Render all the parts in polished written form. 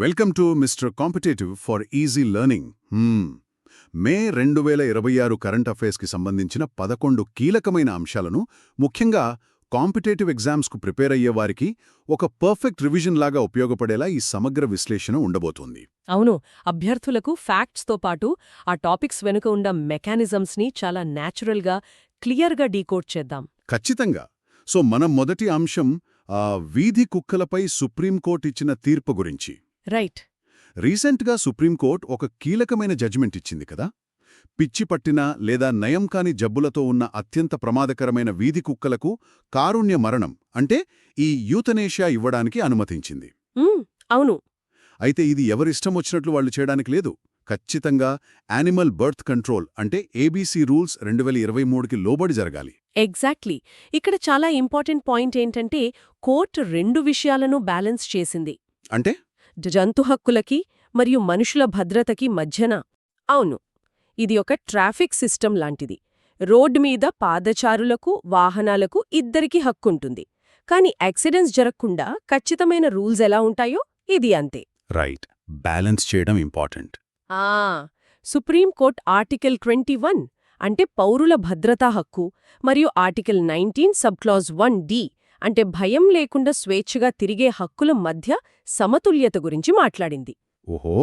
Welcome to mister competitive for easy learning. May 2026 current అఫైర్స్కి సంబంధించిన 11 కీలకమైన అంశాలను ముఖ్యంగా కాంపిటేటివ్ ఎగ్జామ్స్కు ప్రిపేర్ అయ్యే వారికి ఒక పర్ఫెక్ట్ రివిజన్ లాగా ఉపయోగపడేలా ఈ సమగ్ర విశ్లేషణ ఉండబోతోంది. అవును, అభ్యర్థులకు ఫ్యాక్ట్స్తో పాటు ఆ టాపిక్స్ వెనుక ఉన్న మెకానిజమ్స్ని చాలా న్యాచురల్గా, క్లియర్గా డీకోడ్ చేద్దాం. ఖచ్చితంగా. సో మన మొదటి అంశం వీధి కుక్కలపై సుప్రీంకోర్టు ఇచ్చిన తీర్పు గురించి. రైట్. రీసెంట్గా సుప్రీంకోర్టు ఒక కీలకమైన జడ్జిమెంట్ ఇచ్చింది కదా. పిచ్చి పట్టిన లేదా నయం కాని జబ్బులతో ఉన్న అత్యంత ప్రమాదకరమైన వీధి కుక్కలకు కారుణ్య మరణం అంటే ఈ యూతనేషియా ఇవ్వడానికి అనుమతించింది. అవును. అయితే ఇది ఎవరిష్టం వచ్చినట్లు వాళ్ళు చేయడానికి లేదు. ఖచ్చితంగా యానిమల్ బర్త్ కంట్రోల్ అంటే ఏబీసీ రూల్స్ 2023కి లోబడి జరగాలి. ఎగ్జాక్ట్లీ. ఇక్కడ చాలా ఇంపార్టెంట్ పాయింట్ ఏంటంటే కోర్టు రెండు విషయాలను బ్యాలెన్స్ చేసింది. అంటే జంతు హక్కులకి మరియు మనుషుల భద్రతకి మధ్యన. అవును, ఇది ఒక ట్రాఫిక్ సిస్టమ్ లాంటిది. రోడ్డు మీద పాదచారులకు, వాహనాలకు ఇద్దరికీ హక్కుంటుంది. కాని యాక్సిడెంట్స్ జరగకుండా ఖచ్చితమైన రూల్స్ ఎలా ఉంటాయో ఇది అంతే. రైట్. బ్యాలెన్స్ చేయడం ఇంపార్టెంట్. సుప్రీంకోర్టు ఆర్టికల్ 21 అంటే పౌరుల భద్రతా హక్కు మరియు ఆర్టికల్ 19 సబ్క్లాజ్ 1D అంటే భయం లేకుండా స్వేచ్ఛగా తిరిగే హక్కుల మధ్య సమతుల్యత గురించి మాట్లాడింది. ఓహో,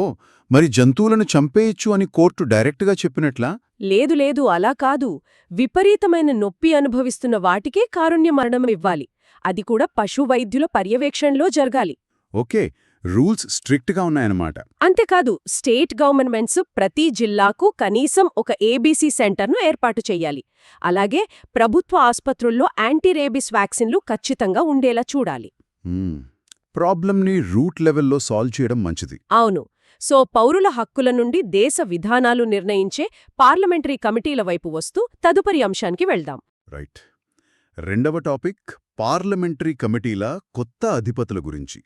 మరి జంతువులను చంపేయచ్చు అని కోర్టు డైరెక్ట్గా చెప్పినట్లా? లేదు, అలా కాదు. విపరీతమైన నొప్పి అనుభవిస్తున్న వాటికే కారుణ్య మరణం ఇవ్వాలి. అది కూడా పశు వైద్యుల పర్యవేక్షణలో జరగాలి. ఓకే, రూల్స్ స్ట్రిక్ట్గా ఉన్నాయన్నమాట. అంతేకాదు, స్టేట్ గవర్నమెంట్స్ ప్రతి జిల్లాకు కనీసం ఒక ఏబీసీ సెంటర్ను ఏర్పాటు చెయ్యాలి. అలాగే ప్రభుత్వ ఆస్పత్రుల్లో యాంటీ రేబిస్ వ్యాక్సిన్లు ఖచ్చితంగా ఉండేలా చూడాలి. ప్రాబ్లంని రూట్ లెవెల్లో సాల్వ్ చేయడం మంచిది. అవును. సో పౌరుల హక్కుల నుండి దేశ విధానాలు నిర్ణయించే పార్లమెంటరీ కమిటీల వైపు వస్తూ తదుపరి అంశానికి వెళ్దాం. రైట్. రెండవ టాపిక్ పార్లమెంటరీ కమిటీల కొత్త అధిపతుల గురించి.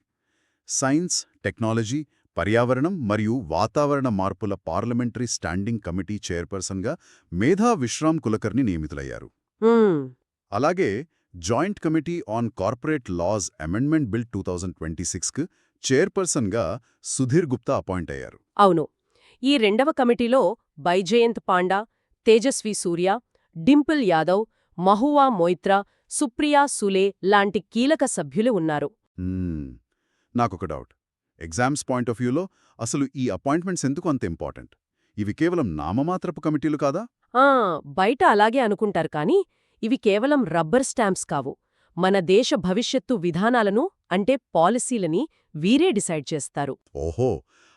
సైన్స్, టెక్నాలజీ, పర్యావరణం మరియు వాతావరణ మార్పుల పార్లమెంటరీ స్టాండింగ్ కమిటీ చైర్పర్సన్గా మేధా విశ్రామ్ కులకర్ణి నియమితులయ్యారు. అలాగే joint committee on corporate laws amendment bill 2026కు చైర్పర్సన్గా సుధీర్ గుప్తా అపాయింట్ అయ్యారు. అవును. ఈ రెండవ కమిటీలో బైజయంత్ పాండా, తేజస్వి సూర్య, డింపుల్ యాదవ్, మహువా మొయిత్రా, సుప్రియా సులే లాంటి కీలక సభ్యులు ఉన్నారు. నాకొక డౌట్. ఎగ్జామ్స్ పాయింట్ ఆఫ్ వ్యూలో అసలు ఈ అపాయింట్మెంట్స్ ఎందుకు అంత ఇంపార్టెంట్? ఇవి కేవలం నామమాత్రపు కమిటీలు కాదా? బయట అలాగే అనుకుంటారు కానీ ఇవి కేవలం రబ్బర్ స్టాంప్స్ కావు. మన దేశ భవిష్యత్తు విధానాలను అంటే పాలసీలని వీరే డిసైడ్ చేస్తారు. ఓహో,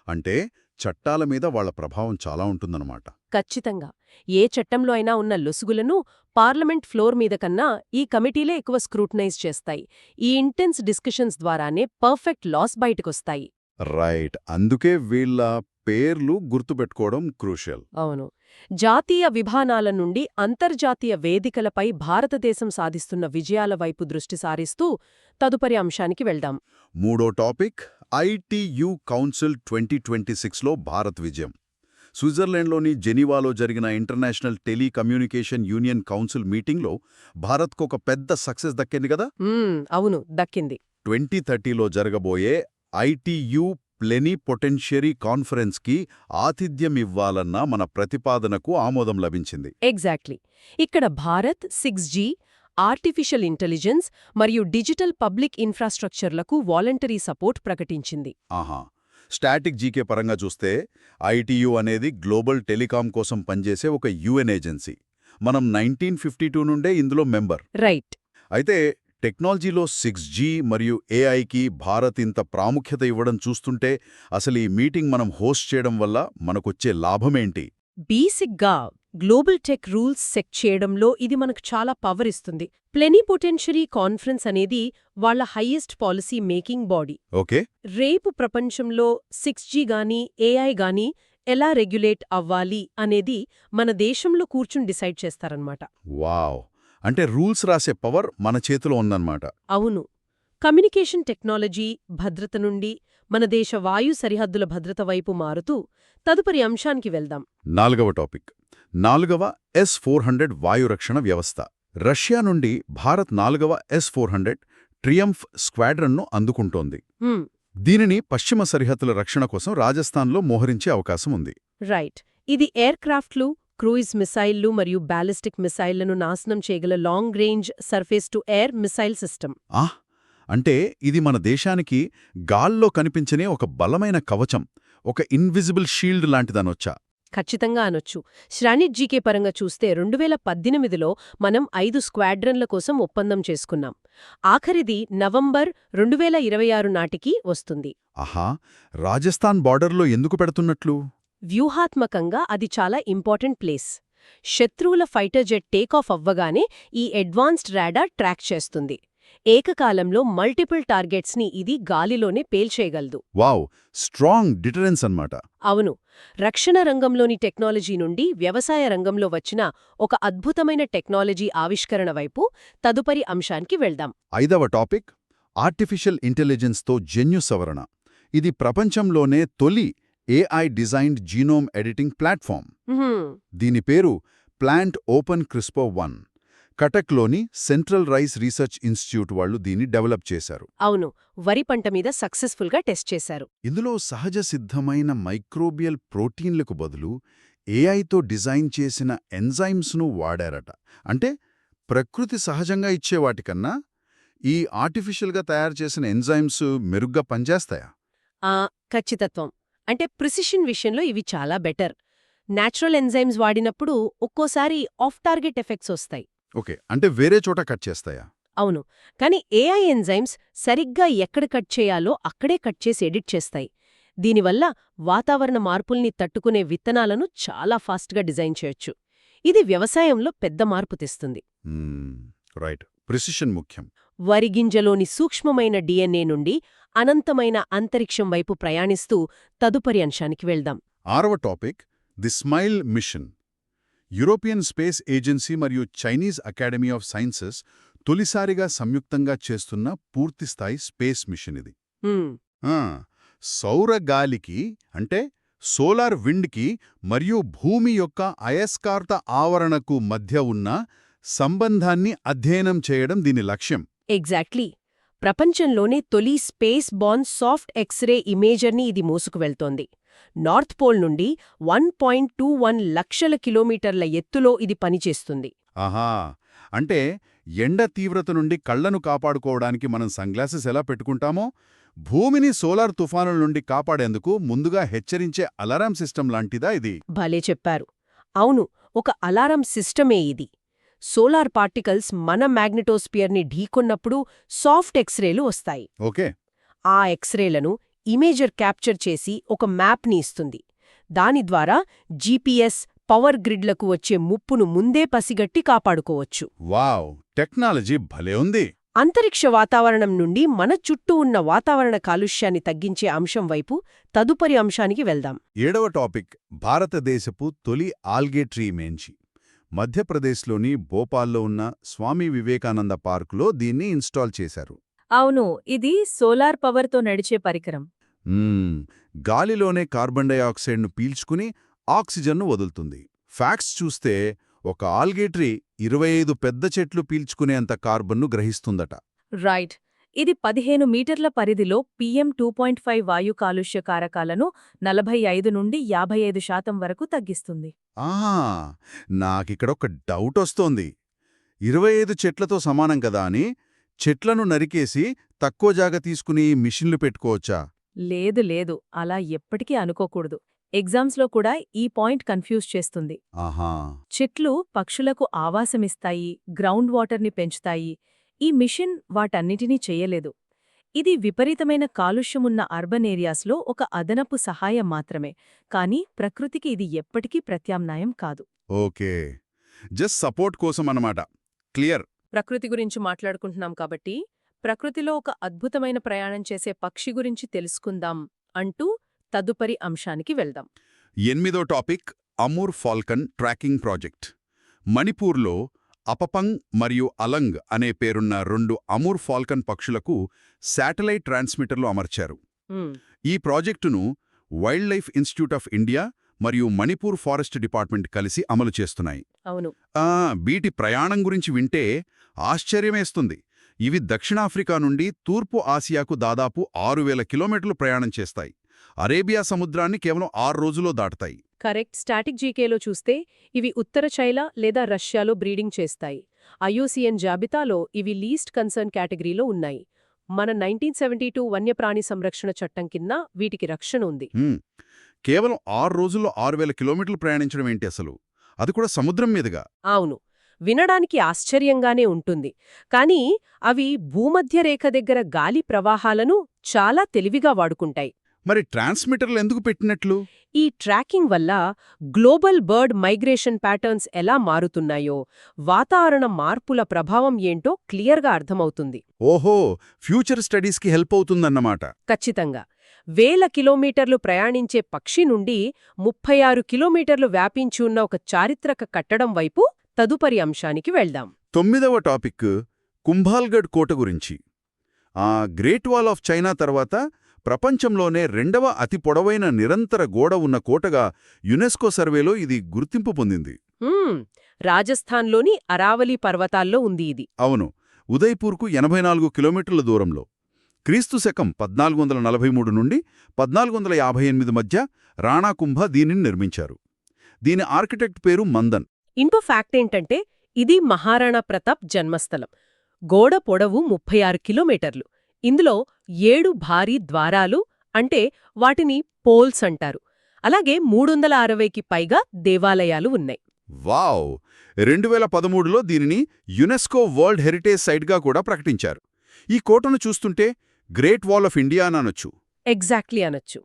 అంటే చట్టాల మీద వాళ్ల ప్రభావం చాలా ఉంటుందన్నమాట. ఖచ్చితంగా. ఏ చట్టంలో అయినా ఉన్న లొసుగులను పార్లమెంట్ ఫ్లోర్ మీద కన్నా ఈ కమిటీలే ఎక్కువ స్క్రూటనైజ్ చేస్తాయి. ఈ ఇంటెన్స్ డిస్కషన్స్ ద్వారానే పర్ఫెక్ట్ లాస్ బయటకొస్తాయి. రైట్. అందుకే వీళ్ళ పేర్లు గుర్తుపెట్టుకోవడం క్రూషియల్. అవును. జాతీయ విధానాల నుండి అంతర్జాతీయ వేదికలపై భారతదేశం సాధిస్తున్న విజయాల వైపు దృష్టి సారిస్తూ తదుపరి అంశానికి వెళ్దాం. మూడో టాపిక్ ఐటియు కౌన్సిల్ 2026లో భారత్ విజయం. స్విట్జర్లాండ్లోని జెనీవాలో జరిగిన ఇంటర్నేషనల్ టెలికమ్యూనికేషన్ యూనియన్ కౌన్సిల్ మీటింగ్లో భారత్కు ఒక పెద్ద సక్సెస్ దక్కింది కదా. అవును, దక్కింది. 2030లో జరగబోయే ఐటియు ప్లెనిపొటెన్షియరీ కాన్ఫరెన్స్కి ఆతిథ్యం ఇవ్వాలన్న మన ప్రతిపాదనకు ఆమోదం లభించింది. ఎగ్జాక్ట్లీ. ఇక్కడ భారత్ 6G, ఆర్టిఫిషియల్ ఇంటెలిజెన్స్ మరియు డిజిటల్ పబ్లిక్ ఇన్ఫ్రాస్ట్రక్చర్లకు వాలంటరీ సపోర్ట్ ప్రకటించింది. స్టాటిక్ జీకే పరంగా చూస్తే ఐటియు అనేది గ్లోబల్ టెలికాం కోసం పనిచేసే ఒక యుఎన్ ఏజెన్సీ. మనం 1952 నుండే ఇందులో మెంబర్. రైట్. అయితే టెక్నాలజీలో 6G మరియు ఏఐకి భారత్ ఇంత ప్రాముఖ్యత ఇవ్వడం చూస్తుంటే అసలు ఈ మీటింగ్ మనం హోస్ట్ చేయడం వల్ల మనకొచ్చే లాభమేంటి? బేసిక్గా గ్లోబల్ టెక్ రూల్స్ సెట్ చేయడంలో ఇది మనకు చాలా పవర్ ఇస్తుంది. ప్లెనిపొటెన్షియరీ కాన్ఫరెన్స్ అనేది వాళ్ల highest policy making body. Okay. రేపు ప్రపంచంలో 6G గానీ ఏఐ గానీ ఎలా రెగ్యులేట్ అవ్వాలి అనేది మన దేశంలో కూర్చుని డిసైడ్ చేస్తారన్నమాట. వావ్, అంటే రూల్స్ రాసే పవర్ మన చేతిలో ఉందన్నమాట. అవును. కమ్యూనికేషన్ టెక్నాలజీ భద్రత నుండి మన దేశ వాయు సరిహద్దుల భద్రత వైపు మారుతూ తదుపరి అంశానికి వెళ్దాం. నాలుగవ టాపిక్ S-400 వాయురక్షణ వ్యవస్థ. రష్యా నుండి భారత్ 4వ S-400 ట్రియంఫ్ స్క్వాడ్రన్ను అందుకుంటోంది. దీనిని పశ్చిమ సరిహద్దుల రక్షణ కోసం రాజస్థాన్లో మోహరించే అవకాశం ఉంది. రైట్. ఇది ఎయిర్క్రాఫ్ట్లు, క్రూయిజ్ మిసైళ్లు మరియు బ్యాలిస్టిక్ మిసైళ్లను నాశనం చేయగల long range surface to air missile system. అంటే ఇది మన దేశానికి గాల్లో కనిపించనే ఒక బలమైన కవచం, ఒక ఇన్విజిబుల్ షీల్డ్ లాంటిదనొచ్చా? ఖచ్చితంగా అనొచ్చు. శ్రానిట్ జీకే పరంగా చూస్తే 2018లో మనం 5 స్క్వాడ్రన్ల కోసం ఒప్పందం చేసుకున్నాం. ఆఖరిది నవంబర్ 2026 నాటికి వస్తుంది. ఆహా, రాజస్థాన్ బార్డర్లో ఎందుకు పెడుతున్నట్లు? వ్యూహాత్మకంగా అది చాలా ఇంపార్టెంట్ ప్లేస్. శత్రువుల ఫైటర్ జెట్ టేకాఫ్ అవ్వగానే ఈ అడ్వాన్స్డ్ రాడార్ ట్రాక్ చేస్తుంది. ఏకకాలంలో మల్టిపుల్ టార్గెట్స్ని ఇది గాలిలోనే పేల్చేయగలదు. వావ్, స్ట్రాంగ్ డిటరెన్స్ అన్నమాట. అవును. రక్షణ రంగంలోని టెక్నాలజీ నుండి వ్యవసాయ రంగంలో వచ్చిన ఒక అద్భుతమైన టెక్నాలజీ ఆవిష్కరణ వైపు తదుపరి అంశానికి వెళ్దాం. 5వ టాపిక్ ఆర్టిఫిషియల్ ఇంటెలిజెన్స్తో జన్యు సవరణ. ఇది ప్రపంచంలోనే తొలి AI designed genome editing platform. దీని పేరు ప్లాంట్ ఓపెన్ క్రిస్పర్-1. కటక్లోని సెంట్రల్ రైస్ రీసెర్చ్ ఇన్స్టిట్యూట్ వాళ్ళు దీన్ని డెవలప్ చేశారు. అవును, వరి పంట మీద సక్సెస్ఫుల్గా టెస్ట్ చేశారు. ఇందులో సహజ సిద్ధమైన మైక్రోబియల్ ప్రోటీన్లకు బదులు ఏఐతో డిజైన్ చేసిన ఎంజైమ్స్ను వాడారట. అంటే ప్రకృతి సహజంగా ఇచ్చేవాటికన్నా ఈ ఆర్టిఫిషియల్గా తయారు చేసిన ఎంజైమ్స్ మెరుగ్గా పనిచేస్తాయా? ఖచ్చితత్వం. అంటే ప్రిసిషన్ విషయంలో ఇవి చాలా బెటర్. న్యాచురల్ ఎంజైమ్స్ వాడినప్పుడు ఒక్కోసారి ఆఫ్ టార్గెట్ ఎఫెక్ట్స్ వస్తాయి. ఓకే, అంటే వేరే చోట కట్ చేస్తాయా? అవును, కానీ ఏఐ ఎంజైమ్స్ సరిగ్గా ఎక్కడ కట్ చేయాలో అక్కడే కట్ చేసి ఎడిట్ చేస్తాయి. దీనివల్ల వాతావరణ మార్పుల్ని తట్టుకునే విత్తనాలను చాలా ఫాస్ట్గా డిజైన్ చేయొచ్చు. ఇది వ్యవసాయంలో పెద్ద మార్పు తెస్తుంది. రైట్, ప్రిసిషన్ ముఖ్యం. వరిగింజలోని సూక్ష్మమైన DNA నుండి అనంతమైన అంతరిక్షం వైపు ప్రయాణిస్తూ తదుపరి అంశానికి వెళ్దాం. 6వ topic the smile mission. European space agency మరియు చైనీస్ అకాడమీ ఆఫ్ సైన్సెస్ తొలిసారిగా సంయుక్తంగా చేస్తున్న పూర్తిస్థాయి స్పేస్ మిషన్ ఇది. సౌర గాలికి అంటే సోలార్ విండ్కి మరియు భూమి యొక్క అయస్కాంత ఆవరణకు మధ్య ఉన్న సంబంధాన్ని అధ్యయనం చేయడం దీని లక్ష్యం. ఎగ్జాక్ట్లీ. ప్రపంచంలోనే తొలి స్పేస్ బార్న్ సాఫ్ట్ ఎక్స్రే ఇమేజర్ని ఇది మోసుకువెళ్తోంది. నార్త్ పోల్ నుండి 1.21 లక్షల కిలోమీటర్ల ఎత్తులో ఇది పనిచేస్తుంది. ఆహా, అంటే ఎండ తీవ్రత నుండి కళ్లను కాపాడుకోవడానికి మనం సన్గ్లాసెస్ ఎలా పెట్టుకుంటామో, భూమిని సోలార్ తుఫానుల నుండి కాపాడేందుకు ముందుగా హెచ్చరించే అలారం సిస్టమ్ లాంటిదా ఇది? భలే చెప్పారు. అవును, ఒక అలారం సిస్టమే ఇది. సోలార్ పార్టికల్స్ మన మ్యాగ్నెటోస్పియర్ని ఢీకొన్నప్పుడు సాఫ్ట్ ఎక్స్రేలు వస్తాయి. ఓకే. ఆ ఎక్స్రేలను ఇమేజర్ క్యాప్చర్ చేసి ఒక మ్యాప్ని ఇస్తుంది. దాని ద్వారా జీపీఎస్, పవర్ గ్రిడ్లకు వచ్చే ముప్పును ముందే పసిగట్టి కాపాడుకోవచ్చు. వావ్, టెక్నాలజీ భలే ఉంది. అంతరిక్ష వాతావరణం నుండి మన చుట్టూ ఉన్న వాతావరణ కాలుష్యాన్ని తగ్గించే అంశం వైపు తదుపరి అంశానికి వెళ్దాం. 7వ టాపిక్ భారతదేశపు తొలి ఆల్గే ట్రీ మేంచి. మధ్యప్రదేశ్లోని భోపాల్లో ఉన్న స్వామి వివేకానంద పార్కులో దీన్ని ఇన్స్టాల్ చేశారు. అవును, ఇది సోలార్ పవర్తో నడిచే పరికరం. గాలిలోనే కార్బన్ డయాక్సైడ్ను పీల్చుకుని ఆక్సిజన్ను వదులుతుంది. ఫ్యాక్ట్స్ చూస్తే ఒక ఆల్గే ట్రీ 25 పెద్ద చెట్లు పీల్చుకునేంత కార్బన్ను గ్రహిస్తుందట. రైట్. ఇది 15 మీటర్ల పరిధిలో PM 2.5 వాయు కాలుష్య కారకాలను 45 నుండి 55% వరకు తగ్గిస్తుంది. నాకిక్కడొక డౌటొస్తోంది. 25 చెట్లతో సమానం కదా అని చెట్లను నరికేసి తక్కువ జాగా తీసుకుని మిషన్లు పెట్టుకోవచ్చా? లేదు లేదు, అలా ఎప్పటికీ అనుకోకూడదు. ఎగ్జామ్స్లో కూడా ఈ పాయింట్ కన్ఫ్యూజ్ చేస్తుంది. ఆహా. చెట్లు పక్షులకు ఆవాసమిస్తాయి, గ్రౌండ్ వాటర్ని పెంచుతాయి. ఈ మిషన్ వాటన్నిటినీ చెయ్యలేదు. ఇది విపరీతమైన కాలుష్యమున్న అర్బన్ ఏరియాస్లో ఒక అదనపు సహాయం మాత్రమే, కానీ ప్రకృతికి ఇది ఎప్పటికీ ప్రత్యామ్నాయం కాదు. ఓకే, జస్ట్ సపోర్ట్ కోసం అన్నమాట. క్లియర్. ప్రకృతి గురించి మాట్లాడుకుంటున్నాం కాబట్టి ప్రకృతిలో ఒక అద్భుతమైన ప్రయాణం చేసే పక్షి గురించి తెలుసుకుందాం అంటూ తదుపరి అంశానికి వెళ్దాం. 8వ topic Amur falcon tracking project. మణిపూర్లో అపపంగ్ మరియు అలంగ్ అనే పేరున్న 2 అమూర్ ఫాల్కన్ పక్షులకు శాటిలైట్ ట్రాన్స్మిటర్లు అమర్చారు. ఈ ప్రాజెక్టును wildlife institute of India మరియు మణిపూర్ ఫారెస్ట్ డిపార్ట్మెంట్ కలిసి అమలు చేస్తున్నాయి. అవును. వీటి ప్రయాణం గురించి వింటే ఆశ్చర్యమేస్తుంది. ఇవి దక్షిణాఫ్రికా నుండి తూర్పు ఆసియాకు దాదాపు 6000 కిలోమీటర్లు ప్రయాణం చేస్తాయి. అరేబియా సముద్రాన్ని కేవలం 6 రోజుల్లో దాటుతాయి. కరెక్ట్. స్టాటిక్ జీకేలో చూస్తే ఇవి ఉత్తర చైనా లేదా రష్యాలో బ్రీడింగ్ చేస్తాయి. ఐయుసిఎన్ జాబితాలో ఇవి లీస్ట్ కన్సర్న్ కేటగిరీలో ఉన్నాయి. మన 1972 వన్యప్రాణి సంరక్షణ చట్టం కింద వీటికి రక్షణ ఉంది. కేవలం 6 రోజుల్లో 6000 కిలోమీటర్లు ప్రయాణించడం ఏంటి అసలు? అది కూడా సముద్రం మీదుగా. అవును, వినడానికి ఆశ్చర్యంగానే ఉంటుంది. కానీ అవి భూమధ్యరేఖ దగ్గర గాలి ప్రవాహాలను చాలా తెలివిగా వాడుకుంటాయి. మరి ట్రాన్స్మిటర్లు ఎందుకు పెట్టినట్లు? ఈ ట్రాకింగ్ వల్ల గ్లోబల్ బర్డ్ మైగ్రేషన్ ప్యాటర్న్స్ ఎలా మారుతున్నాయో, వాతావరణ మార్పుల ప్రభావం ఏంటో క్లియర్గా అర్థమవుతుంది. ఓహో, ఫ్యూచర్ స్టడీస్కి హెల్ప్ అవుతుందన్నమాట. ఖచ్చితంగా. 1000 కిలోమీటర్లు ప్రయాణించే పక్షి నుండి 36 కిలోమీటర్లు వ్యాపించి ఉన్న ఒక చారిత్రక కట్టడం వైపు తదుపరి అంశానికి వెళ్దాం. 9వ టాపిక్ కుంభాల్గఢ్ కోట గురించి. గ్రేట్ వాల్ ఆఫ్ చైనా తర్వాత ప్రపంచంలోనే 2వ అతి పొడవైన నిరంతర గోడ ఉన్న కోటగా యునెస్కో సర్వేలో ఇది గుర్తింపు పొందింది. రాజస్థాన్లోని అరావలి పర్వతాల్లో ఉంది ఇది. అవును, ఉదయ్పూర్కు 84 కిలోమీటర్ల దూరంలో. క్రీస్తు శకం 1443 నుండి 1458 మధ్య రాణా కుంభ దీనిని నిర్మించారు. దీని ఆర్కిటెక్ట్ పేరు మందన్. ఇంకో ఫ్యాక్ట్ ఏంటంటే ఇది మహారాణా ప్రతాప్ జన్మస్థలం. గోడ పొడవు 36 కిలోమీటర్లు. ఇందులో 7 భారీ ద్వారాలు, అంటే వాటిని పోల్స్ అంటారు. అలాగే 360కి పైగా దేవాలయాలు ఉన్నాయి. వావ్! 2013లో దీనిని యునెస్కో వరల్డ్ హెరిటేజ్ సైట్గా కూడా ప్రకటించారు. ఈ కోటను చూస్తుంటే గ్రేట్ వాల్ ఆఫ్ ఇండియా అనొచ్చు. ఎగ్జాక్ట్లీ అనొచ్చు.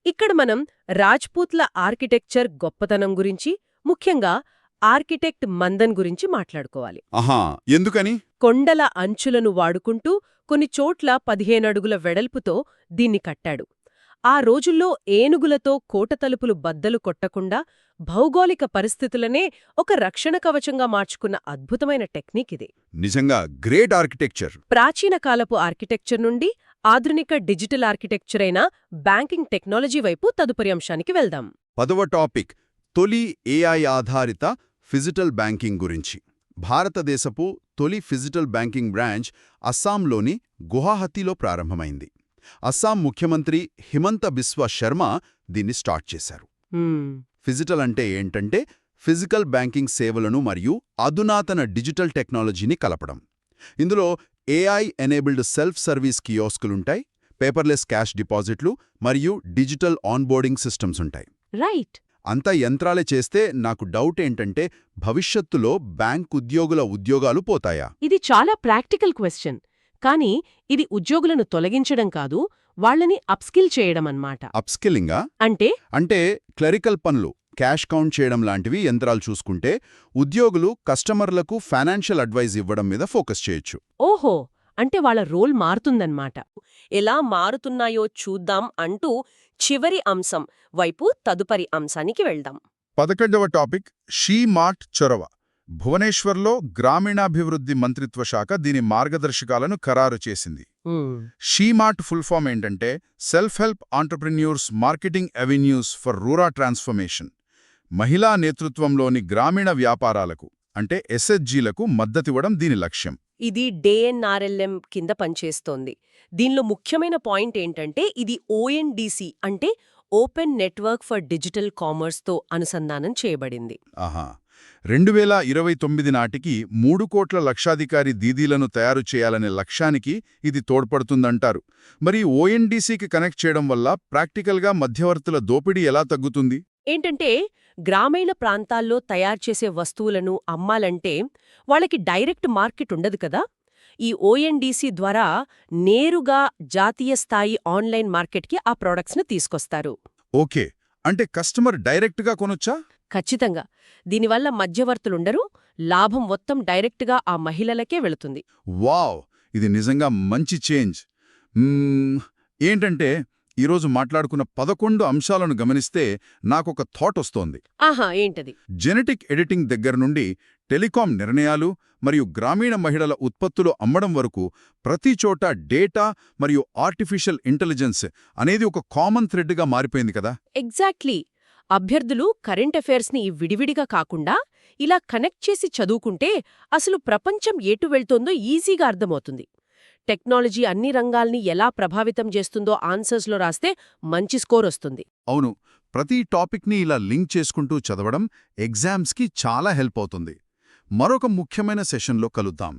ఇక్కడ మనం రాజ్పూత్ల ఆర్కిటెక్చర్ గొప్పతనం గురించి, ముఖ్యంగా ఆర్కిటెక్ట్ మందన్ గురించి మాట్లాడుకోవాలి. ఆహా, ఎందుకని? కొండల అంచులను వాడుకుంటూ కొన్ని చోట్ల 15 అడుగుల వెడల్పుతో దీన్ని కట్టాడు. ఆ రోజుల్లో ఏనుగులతో కోట తలుపులు బద్దలు కొట్టకుండా భౌగోళిక పరిస్థితులనే ఒక రక్షణ కవచంగా మార్చుకున్న అద్భుతమైన టెక్నిక్ ఇది. నిజంగా గ్రేట్ ఆర్కిటెక్చర్. ప్రాచీన కాలపు ఆర్కిటెక్చర్ నుండి ఆధునిక డిజిటల్ ఆర్కిటెక్చర్ అయిన బ్యాంకింగ్ టెక్నాలజీ వైపు తదుపరి అంశానికి వెళ్దాం. 10వ టాపిక్ తొలి ఏఐ ఆధారిత ఫిజిటల్ బ్యాంకింగ్ గురించి. భారతదేశపు తొలి ఫిజిటల్ బ్యాంకింగ్ బ్రాంచ్ అస్సాంలోని గువాహతిలో ప్రారంభమైంది. అస్సాం ముఖ్యమంత్రి హిమంత బిస్వ శర్మ దీన్ని స్టార్ట్ చేశారు. ఫిజిటల్ అంటే ఏంటంటే ఫిజికల్ బ్యాంకింగ్ సేవలను మరియు అధునాతన డిజిటల్ టెక్నాలజీని కలపడం. ఇందులో ఏఐ ఎనేబుల్డ్ సెల్ఫ్ సర్వీస్ కియోస్కులుంటాయి, పేపర్లెస్ క్యాష్ డిపాజిట్లు మరియు డిజిటల్ ఆన్బోర్డింగ్ సిస్టమ్స్ ఉంటాయి. రైట్. అంతా యంత్రాలే చేస్తే నాకు డౌట్ ఏంటంటే భవిష్యత్తులో బ్యాంక్ ఉద్యోగుల ఉద్యోగాలు పోతాయా? ఇది చాలా ప్రాక్టికల్ క్వశ్చన్. కానీ ఇది ఉద్యోగులను తొలగించడం కాదు, వాళ్ళని అప్స్కిల్ చేయడమన్నమాట. అప్స్కిల్లింగా? అంటే క్లరికల్ పనులు, క్యాష్ కౌంట్ చేయడం లాంటివి యంత్రాలు చూసుకుంటే ఉద్యోగులు కస్టమర్లకు ఫైనాన్షియల్ అడ్వైజ్ ఇవ్వడం మీద ఫోకస్ చేయొచ్చు. ఓహో, అంటే వాళ్ళ రోల్ మారుతుందన్నమాట. ఎలా మారుతున్నాయో చూద్దాం అంటూ చివరి అంశం వైపు తదుపరి అంశానికి వెళ్దాం. 11వ టాపిక్ షీ మార్ట్ చొరవ. భువనేశ్వర్లో గ్రామీణాభివృద్ధి మంత్రిత్వ శాఖ దీని మార్గదర్శకాలను ఖరారు చేసింది. షీ మార్ట్ ఫుల్ ఫామ్ ఏంటంటే self help entrepreneurs marketing avenues for rural transformation. మహిళా నేతృత్వంలోని గ్రామీణ వ్యాపారాలకు అంటే ఎస్హెచ్జీలకు మద్దతివ్వడం దీని లక్ష్యం. ఇది DNRLM కింద పనిచేస్తోంది. దీనిలో ముఖ్యమైన పాయింట్ ఏంటంటే ఇది ONDC అంటే ఓపెన్ నెట్వర్క్ ఫర్ డిజిటల్ కామర్స్తో అనుసంధానం చేయబడింది. ఆహా, 2029 నాటికి 3 కోట్ల లక్షాధికారి దీదీలను తయారు చేయాలనే లక్ష్యానికి ఇది తోడ్పడుతుందంటారు. మరి ONDCకి కనెక్ట్ చేయడం వల్ల ప్రాక్టికల్గా మధ్యవర్తుల దోపిడీ ఎలా తగ్గుతుంది? ఏంటంటే గ్రామీణ ప్రాంతాల్లో తయారుచేసే వస్తువులను అమ్మాలంటే వాళ్ళకి డైరెక్ట్ మార్కెట్ ఉండదు కదా. ఈ ONDC ద్వారా నేరుగా జాతీయ స్థాయి ఆన్లైన్ మార్కెట్కి ఆ ప్రోడక్ట్స్ని తీసుకొస్తారు. ఓకే, అంటే కస్టమర్ డైరెక్ట్గా కొనొచ్చా? ఖచ్చితంగా. దీనివల్ల మధ్యవర్తులుండరు, లాభం మొత్తం డైరెక్ట్గా ఆ మహిళలకే వెళుతుంది. వావ్, ఇది నిజంగా మంచి చేంజ్. ఏంటంటే ఈరోజు మాట్లాడుకున్న 11 అంశాలను గమనిస్తే నాకొక థాట్ వస్తోంది. ఆహా, ఏంటది? జెనెటిక్ ఎడిటింగ్ దగ్గర నుండి టెలికాం నిర్ణయాలు మరియు గ్రామీణ మహిళల ఉత్పత్తులు అమ్మడం వరకు ప్రతి చోట డేటా మరియు ఆర్టిఫిషియల్ ఇంటెలిజెన్స్ అనేది ఒక కామన్ థ్రెడ్గా మారిపోయింది కదా. ఎగ్జాక్ట్లీ. అభ్యర్థులు కరెంట్ అఫైర్స్ని విడివిడిగా కాకుండా ఇలా కనెక్ట్ చేసి చదువుకుంటే అసలు ప్రపంచం ఎటు వెళ్తోందో ఈజీగా అర్థమవుతుంది. టెక్నాలజీ అన్ని రంగాల్ని ఎలా ప్రభావితం చేస్తుందో ఆన్సర్స్లో రాస్తే మంచి స్కోర్ వస్తుంది. అవును, ప్రతి టాపిక్ని ఇలా లింక్ చేసుకుంటూ చదవడం ఎగ్జామ్స్కి చాలా హెల్ప్ అవుతుంది. మరొక ముఖ్యమైన సెషన్లో కలుద్దాం.